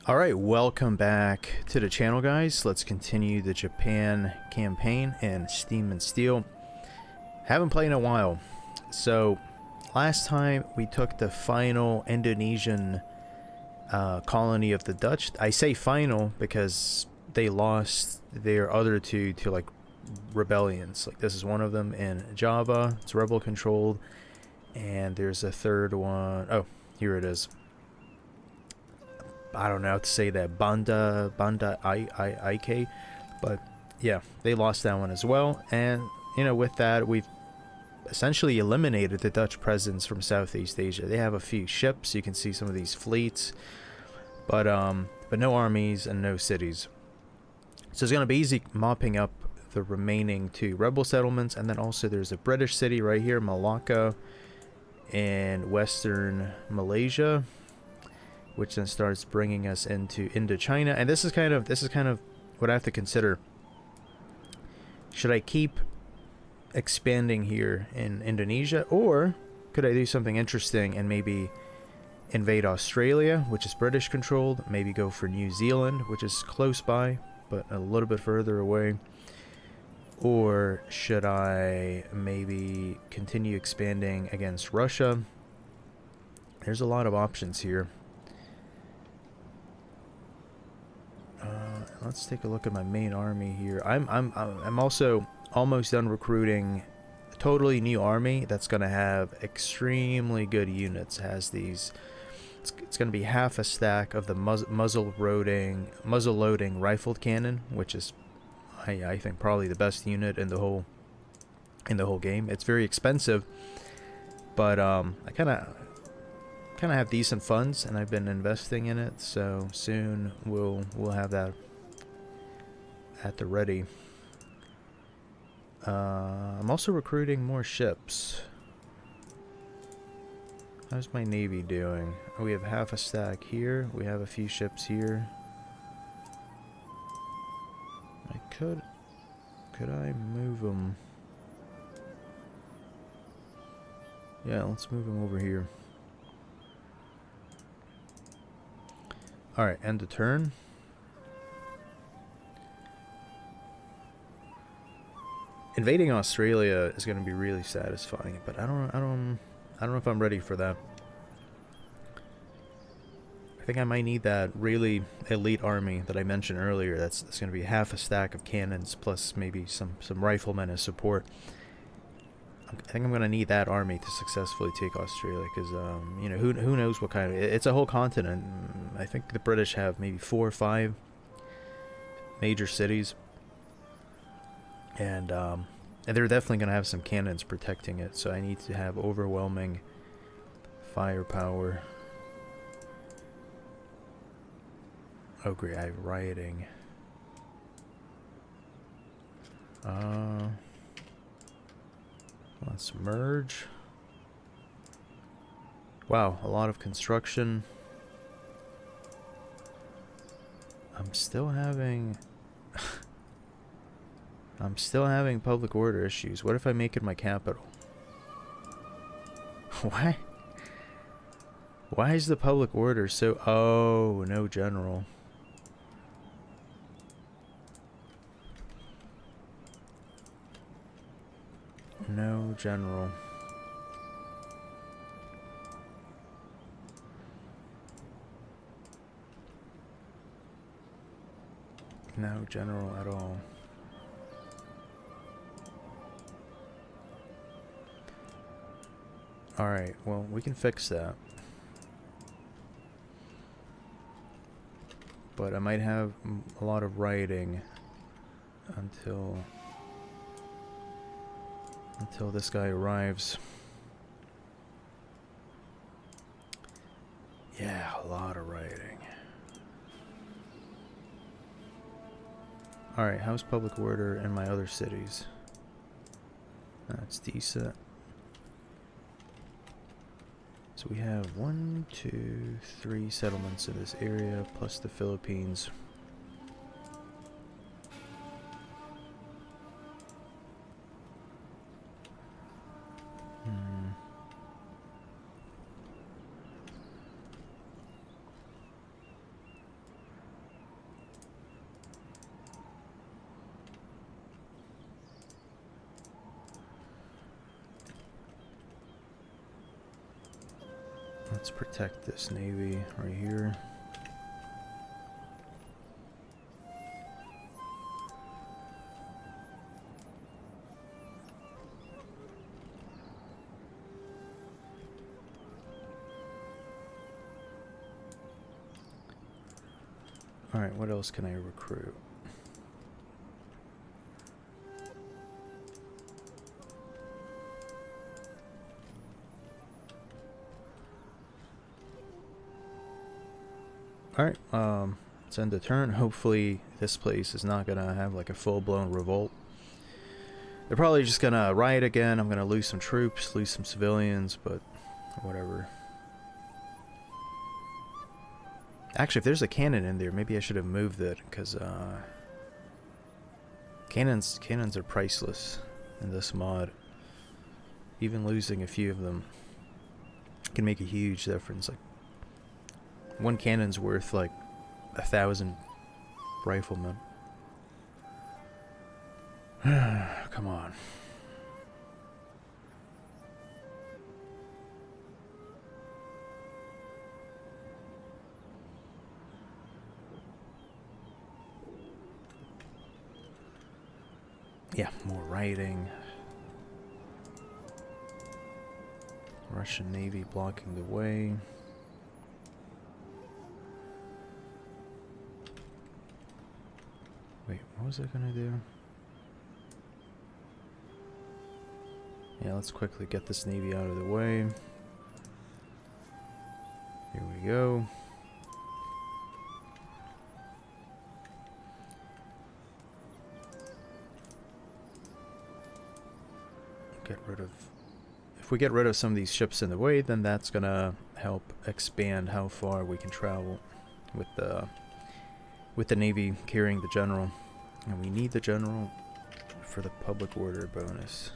Alright, welcome back to the channel, guys. Let's continue the Japan campaign in Steam and Steel. Haven't played in a while. So, last time we took the final Indonesian colony of the Dutch. I say final because they lost their other two to like rebellions. Like this is one of them in Java. It's rebel controlled. And there's a third one. Oh, here it is. I don't know how to say that, Banda IK, but yeah, they lost that one as well. And you know, with that, we've essentially eliminated the Dutch presence from Southeast Asia. They have a few ships, you can see some of these fleets, but no armies and no cities. So it's gonna be easy mopping up the remaining two rebel settlements, and then also there's a British city right here, Malacca, in western Malaysia, which then starts bringing us into Indochina. And this is kind of what I have to consider. Should I keep expanding here in Indonesia, or could I do something interesting and maybe invade Australia, which is British controlled, maybe go for New Zealand, which is close by but a little bit further away? Or should I maybe continue expanding against Russia? There's a lot of options here. Let's take a look at my main army here. I'm also almost done recruiting a totally new army that's gonna have extremely good units. Has these. It's gonna be half a stack of the muzzle loading rifled cannon, which is I think probably the best unit in the whole game. It's very expensive, but I kind of have decent funds, and I've been investing in it, so soon we'll have that at the ready. I'm also recruiting more ships. How's my navy doing? Oh, we have half a stack here. We have a few ships here. Could I move them? Yeah, let's move them over here. Alright, end of turn. Invading Australia is going to be really satisfying, but I don't know if I'm ready for that. I think I might need that really elite army that I mentioned earlier. That's going to be half a stack of cannons plus maybe some riflemen as support. I think I'm going to need that army to successfully take Australia, because you know, who knows what kind of, it's a whole continent. I think the British have maybe 4 or 5 major cities, and they're definitely going to have some cannons protecting it, so I need to have overwhelming firepower. Oh great, I have rioting. Let's merge. Wow, a lot of construction. I'm still having public order issues. What if I make it my capital? Why is the public order so... Oh, no general. No general. No general at all. Alright, well, we can fix that. But I might have a lot of rioting until this guy arrives. Yeah, a lot of rioting. Alright, how's public order in my other cities? That's decent. So we have 1, 2, 3 settlements in this area, plus the Philippines. Let's protect this navy right here. Alright, what else can I recruit? Alright, let's end the turn. Hopefully this place is not gonna have like a full-blown revolt. They're probably just gonna riot again. I'm gonna lose some troops, lose some civilians, but whatever. Actually, if there's a cannon in there, maybe I should have moved it, because cannons are priceless in this mod. Even losing a few of them can make a huge difference. Like, one cannon's worth like 1,000 riflemen. Come on. Yeah, more rioting. Russian Navy blocking the way. Wait, what was I gonna do? Yeah, let's quickly get this navy out of the way. Here we go. Get rid of... If we get rid of some of these ships in the way, then that's gonna help expand how far we can travel with the navy carrying the general. And we need the general for the public order bonus.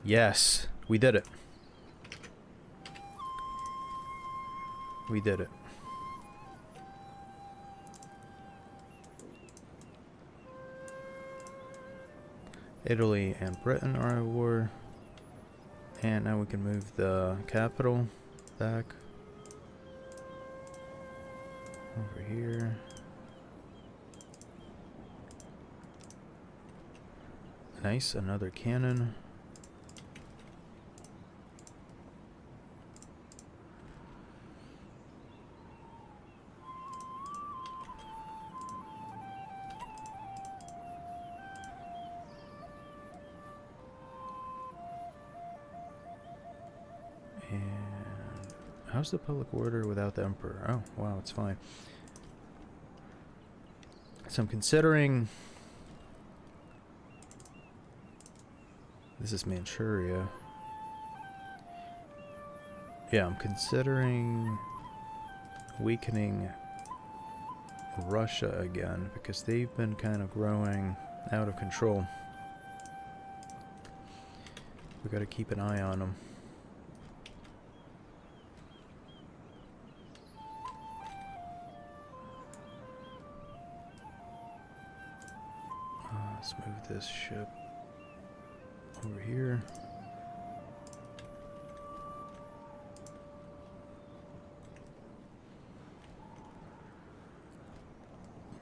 Yes, we did it. We did it. Italy and Britain are at war. And now we can move the capital back over here. Nice, another cannon. How's the public order without the emperor? Oh, wow, it's fine. So I'm considering... This is Manchuria. Yeah, I'm considering weakening Russia again, because they've been kind of growing out of control. We gotta keep an eye on them. Let's move this ship over here.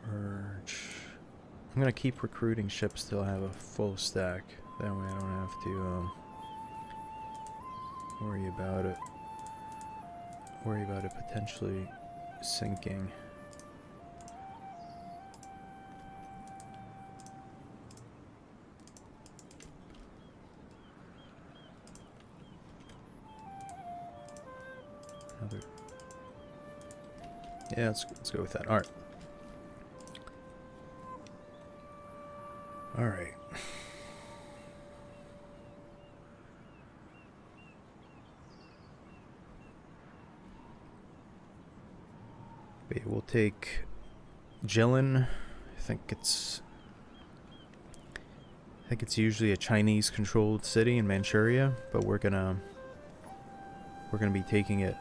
Merge. I'm gonna keep recruiting ships till I have a full stack. That way I don't have to worry about it. Worry about it potentially sinking. Yeah, let's go with that. Alright. Alright. Wait, we'll take Jilin. I think it's usually a Chinese controlled city in Manchuria, but we're gonna be taking it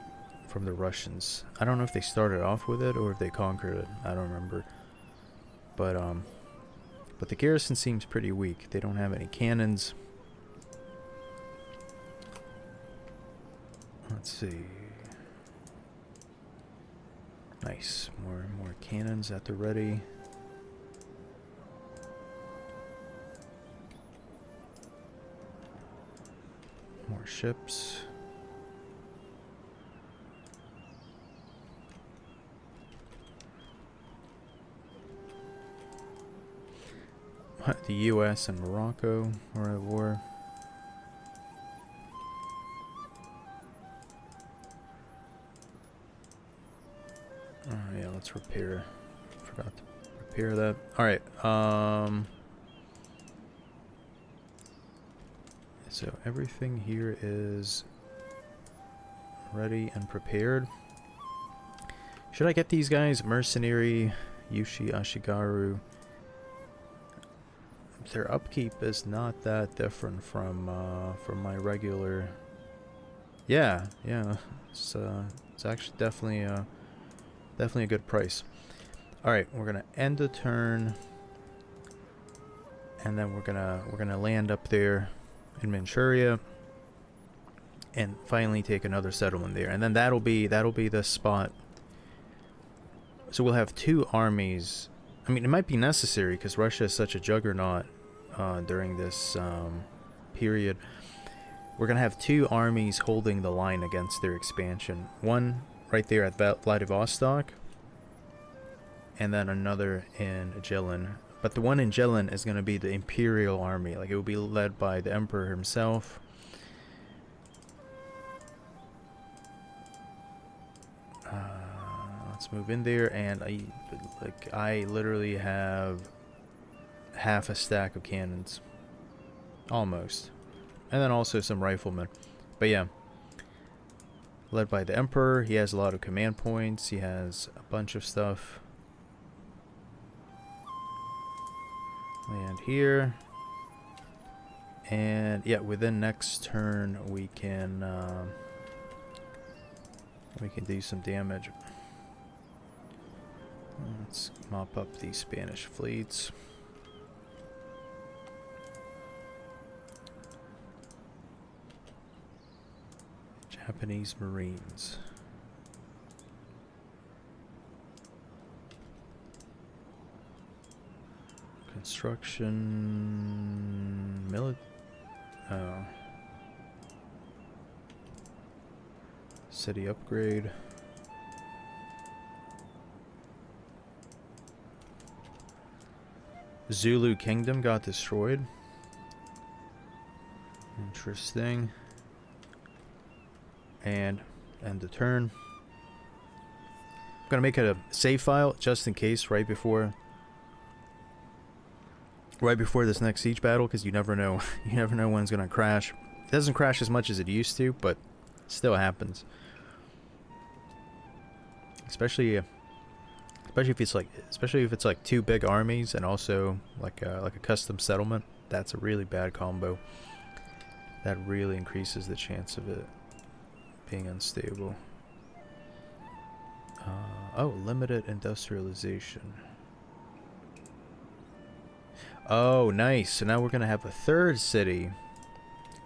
from the Russians. I don't know if they started off with it or if they conquered it. I don't remember. but the garrison seems pretty weak. They don't have any cannons. Let's see. Nice, more cannons at the ready. More ships. The US and Morocco are at war. Oh yeah, let's repair. Forgot to repair that. Alright, so everything here is ready and prepared. Should I get these guys? Mercenary, Yushi, Ashigaru. Their upkeep is not that different from my regular. Yeah, it's actually definitely a good price. All right, we're gonna end the turn, and then we're gonna land up there in Manchuria, and finally take another settlement there, and then that'll be the spot. So we'll have two armies. I mean, it might be necessary because Russia is such a juggernaut during this period. We're gonna have two armies holding the line against their expansion. One right there at Vladivostok, and then another in Jilin. But the one in Jilin is gonna be the Imperial army. Like, it will be led by the Emperor himself. Let's move in there, and I literally have half a stack of cannons, almost, and then also some riflemen. But yeah, led by the Emperor. He has a lot of command points. He has a bunch of stuff. Land here, and yeah, within next turn we can do some damage. Let's mop up these Spanish fleets. Japanese Marines. Construction. Oh. City upgrade. Zulu Kingdom got destroyed. Interesting. And end the turn. I'm gonna make it a save file just in case right before this next siege battle, because you never know. You never know when it's gonna crash. It doesn't crash as much as it used to, but it still happens. Especially if it's like two big armies and also like a custom settlement. That's a really bad combo. That really increases the chance of it being unstable. Oh, limited industrialization. Oh, nice. So now we're gonna have a third city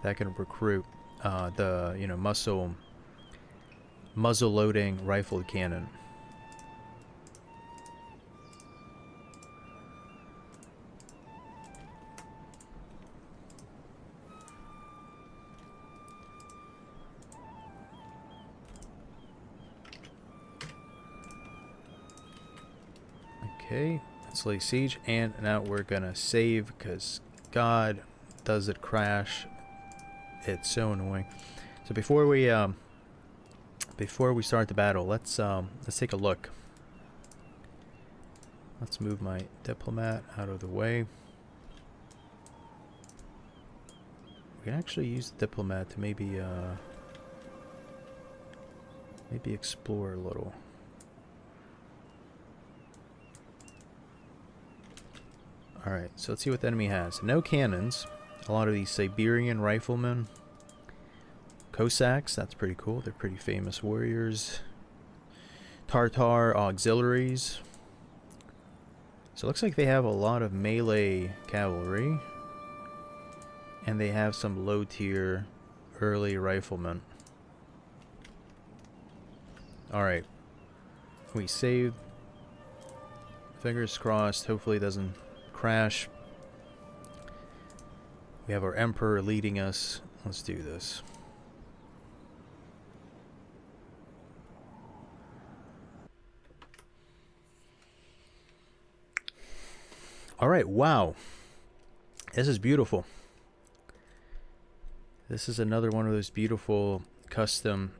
that can recruit the muzzle loading rifled cannon. Okay, let's lay siege, and now we're gonna save because God, does it crash? It's so annoying. So before we start the battle, let's take a look. Let's move my diplomat out of the way. We can actually use the diplomat to maybe explore a little. Alright, so let's see what the enemy has. No cannons. A lot of these Siberian riflemen. Cossacks, that's pretty cool. They're pretty famous warriors. Tartar auxiliaries. So it looks like they have a lot of melee cavalry. And they have some low tier early riflemen. Alright. We saved. Fingers crossed. Hopefully it doesn't crash. We have our Emperor leading us. Let's do this. Alright, wow. This is beautiful. This is another one of those beautiful custom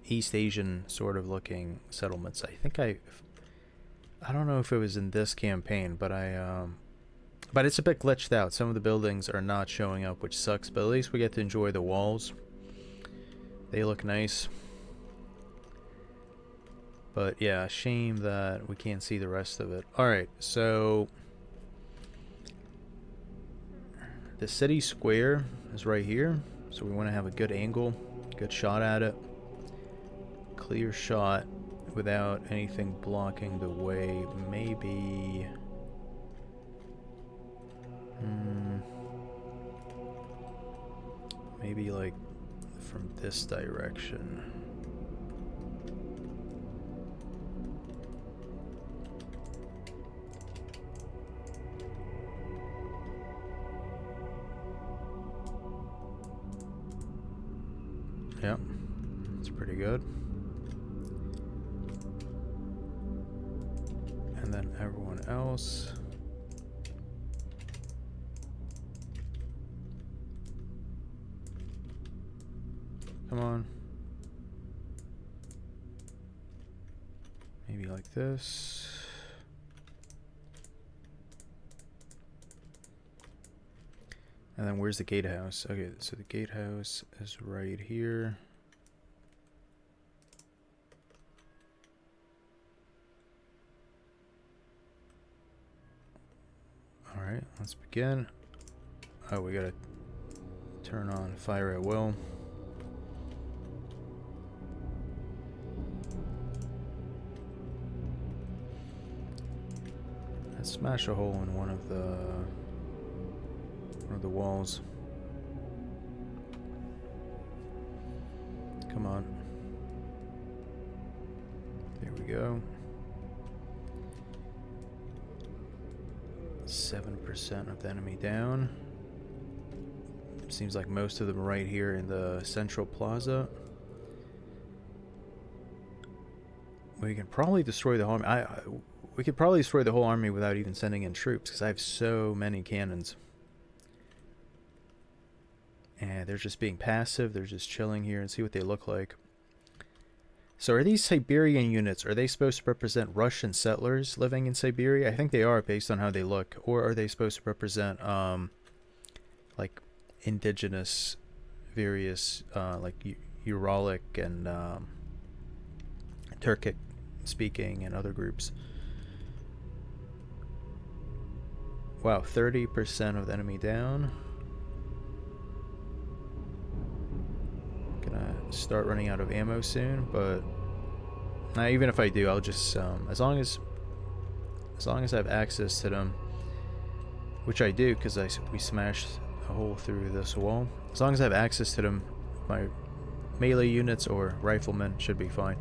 East Asian sort of looking settlements. I think I don't know if it was in this campaign, but but it's a bit glitched out. Some of the buildings are not showing up, which sucks, but at least we get to enjoy the walls. They look nice. But yeah, shame that we can't see the rest of it. Alright, so the city square is right here. So we want to have a good angle, good shot at it. Clear shot without anything blocking the way. Maybe... maybe like from this direction. Yep, that's pretty good. And then everyone else. Come on. Maybe like this. And then where's the gatehouse? Okay, so the gatehouse is right here. Alright, let's begin. Oh, we gotta turn on fire at will. Let's smash a hole in one of the walls. Come on. There we go. 7% of the enemy down. Seems like most of them right here in the central plaza. We can probably destroy the whole army. We could probably destroy the whole army without even sending in troops, because I have so many cannons. And they're just being passive. They're just chilling here and see what they look like. So are these Siberian units, are they supposed to represent Russian settlers living in Siberia? I think they are based on how they look. Or are they supposed to represent like indigenous various like Uralic and Turkic speaking and other groups? Wow, 30% of the enemy down. Gonna start running out of ammo soon, but even if I do, I'll just as long as I have access to them, which I do because we smashed a hole through this wall. As long as I have access to them, my melee units or riflemen should be fine.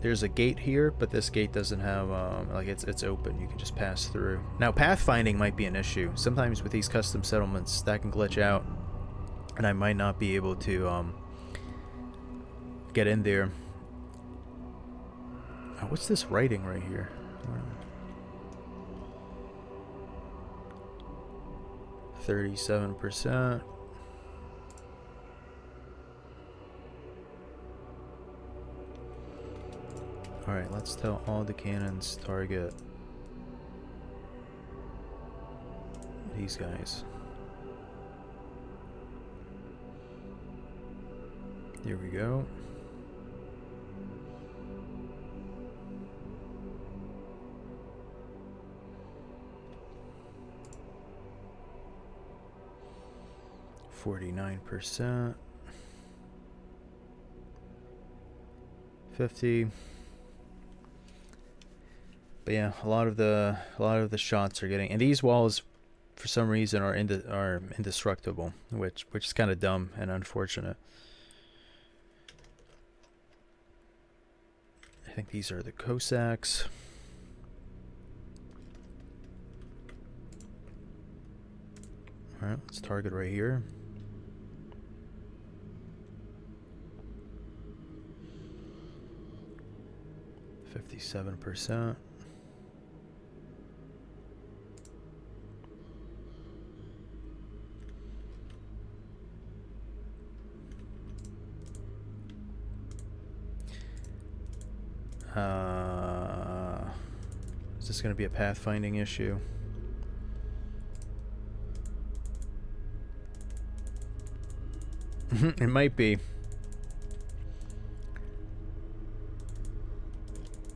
There's a gate here, but this gate doesn't have like it's open. You can just pass through. Now pathfinding might be an issue. Sometimes with these custom settlements that can glitch out, and I might not be able to get in there. Oh, what's this writing right here? 37%. Alright, let's tell all the cannons target these guys. There we go. %. 50. But yeah, a lot of the shots are getting, and these walls for some reason are indestructible, which is kind of dumb and unfortunate. I think these are the Cossacks. All right, let's target right here. %. Is this going to be a pathfinding issue? It might be.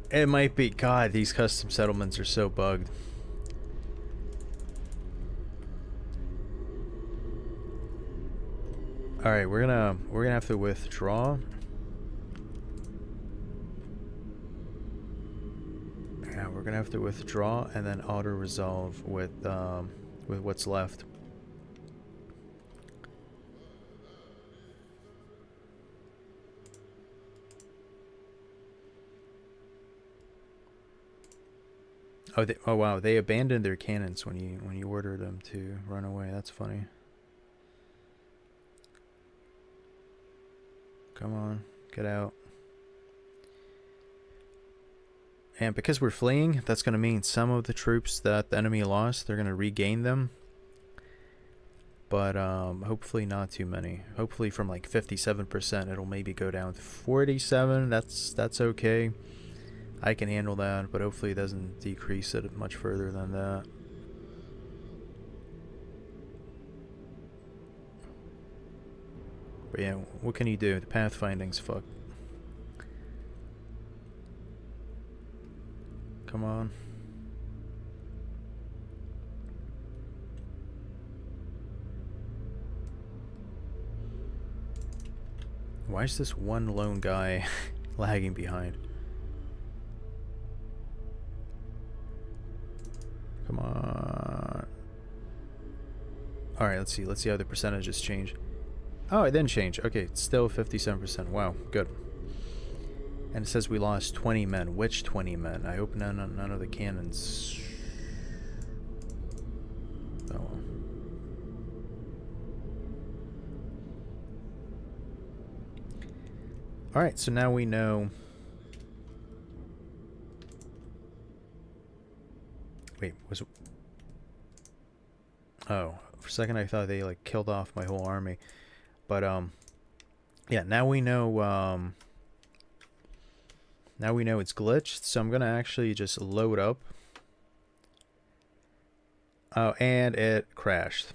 It might be. God, these custom settlements are so bugged. All right, we're gonna have to withdraw. Yeah, we're gonna have to withdraw and then auto resolve with what's left. Oh wow, they abandoned their cannons when you ordered them to run away. That's funny. Come on, get out. And because we're fleeing, that's going to mean some of the troops that the enemy lost, they're going to regain them. But hopefully not too many. Hopefully from like 57%, it'll maybe go down to 47. That's okay. I can handle that, but hopefully it doesn't decrease it much further than that. But yeah, what can you do? The pathfinding's fucked. Come on. Why is this one lone guy lagging behind? Come on. Alright, let's see how the percentages change. Oh, it didn't change. Okay, it's still 57%. Wow, good. And it says we lost 20 men. Which 20 men? I hope none of the cannons. Oh well. Alright, so now we know. Wait, was it? Oh, for a second I thought they like killed off my whole army. But yeah, now we know it's glitched, so I'm gonna actually just load up. Oh, and it crashed.